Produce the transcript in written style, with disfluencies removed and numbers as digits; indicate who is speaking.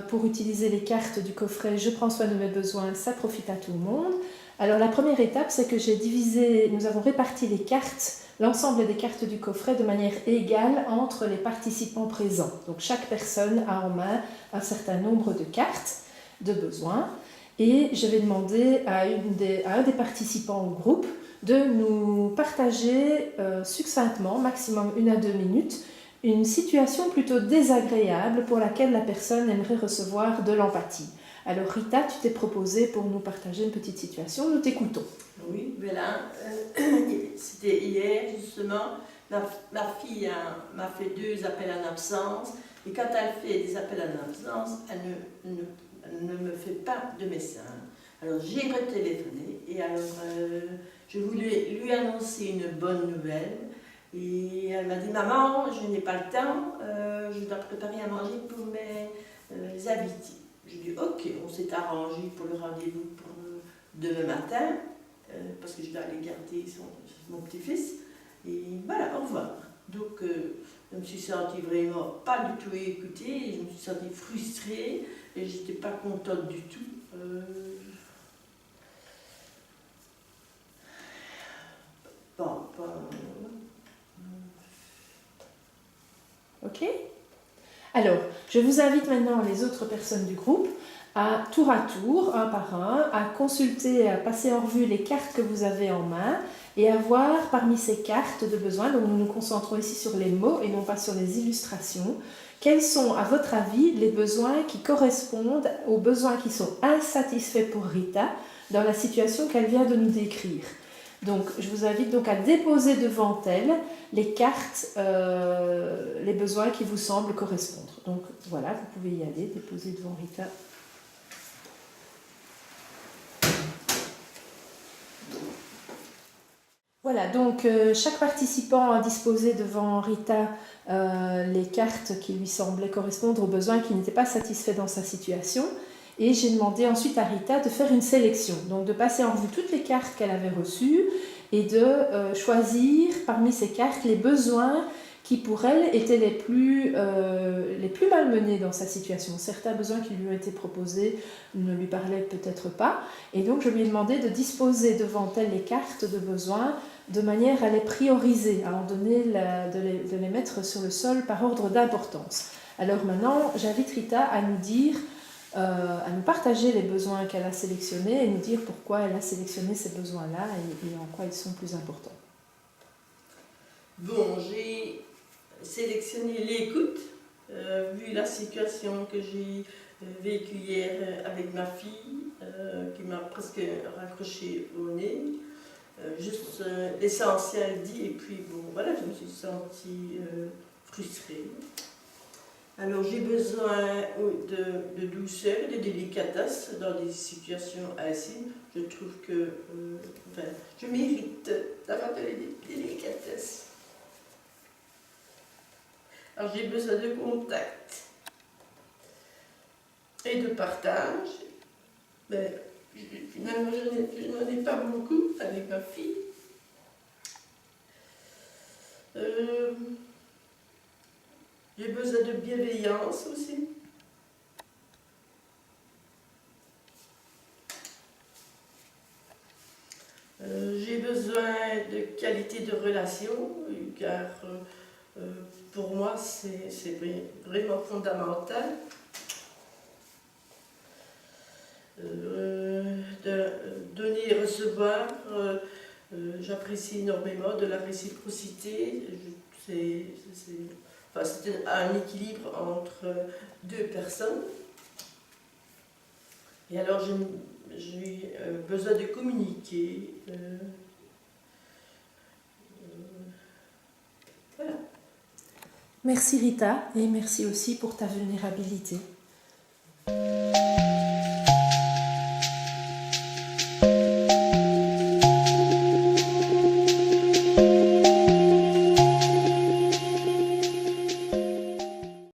Speaker 1: pour utiliser les cartes du coffret « Je prends soin de mes besoins, ça profite à tout le monde ». Alors la première étape, c'est que nous avons réparti les cartes, l'ensemble des cartes du coffret de manière égale entre les participants présents. Donc chaque personne a en main un certain nombre de cartes de besoins et je vais demander à un des participants au groupe de nous partager succinctement, maximum 1 à 2 minutes, une situation plutôt désagréable pour laquelle la personne aimerait recevoir de l'empathie. Alors Rita, tu t'es proposée pour nous partager une petite situation, nous t'écoutons.
Speaker 2: Oui, voilà. C'était hier justement. Ma fille m'a fait 2 appels en absence et quand elle fait des appels en absence, elle ne me fait pas de message. Alors j'ai retéléphoné et alors je voulais lui annoncer une bonne nouvelle et elle m'a dit « Maman, je n'ai pas le temps, je dois préparer à manger pour mes invités ». J'ai dit « Ok, on s'est arrangé pour le rendez-vous pour demain matin, parce que je dois aller garder mon petit-fils. Et voilà, au revoir. » Donc, je me suis sentie vraiment pas du tout écoutée, je me suis sentie frustrée, et je n'étais pas contente du tout.
Speaker 1: Ok. Alors, je vous invite maintenant les autres personnes du groupe à tour, un par un, à consulter, à passer en revue les cartes que vous avez en main et à voir parmi ces cartes de besoins, donc nous nous concentrons ici sur les mots et non pas sur les illustrations, quels sont à votre avis les besoins qui correspondent aux besoins qui sont insatisfaits pour Rita dans la situation qu'elle vient de nous décrire. Donc, je vous invite donc à déposer devant elle les cartes, les besoins qui vous semblent correspondre. Donc voilà, vous pouvez y aller, déposer devant Rita. Voilà, donc chaque participant a disposé devant Rita les cartes qui lui semblaient correspondre aux besoins qui n'étaient pas satisfaits dans sa situation. Et j'ai demandé ensuite à Rita de faire une sélection, donc de passer en revue toutes les cartes qu'elle avait reçues et de choisir parmi ces cartes les besoins qui pour elle étaient les plus malmenés dans sa situation. Certains besoins qui lui ont été proposés ne lui parlaient peut-être pas. Et donc je lui ai demandé de disposer devant elle les cartes de besoins de manière à les prioriser, à en donner de les mettre sur le sol par ordre d'importance. Alors maintenant, j'invite Rita à nous dire, à nous partager les besoins qu'elle a sélectionnés et nous dire pourquoi elle a sélectionné ces besoins-là et en quoi ils sont plus importants.
Speaker 2: Bon, j'ai sélectionné l'écoute, vu la situation que j'ai vécue hier avec ma fille, qui m'a presque raccroché au nez. Juste l'essentiel dit, et puis bon, voilà, je me suis sentie frustrée. Alors j'ai besoin de douceur, de délicatesse dans des situations ainsi. Je trouve que je mérite d'avoir de la délicatesse. Alors j'ai besoin de contact et de partage. Finalement, je n'en ai pas beaucoup avec ma fille. J'ai besoin de bienveillance aussi. J'ai besoin de qualité de relation, car pour moi c'est vraiment fondamental. De donner et recevoir, j'apprécie énormément de la réciprocité. C'est un équilibre entre 2 personnes. Et alors j'ai besoin de communiquer. Voilà.
Speaker 1: Merci Rita et merci aussi pour ta vulnérabilité.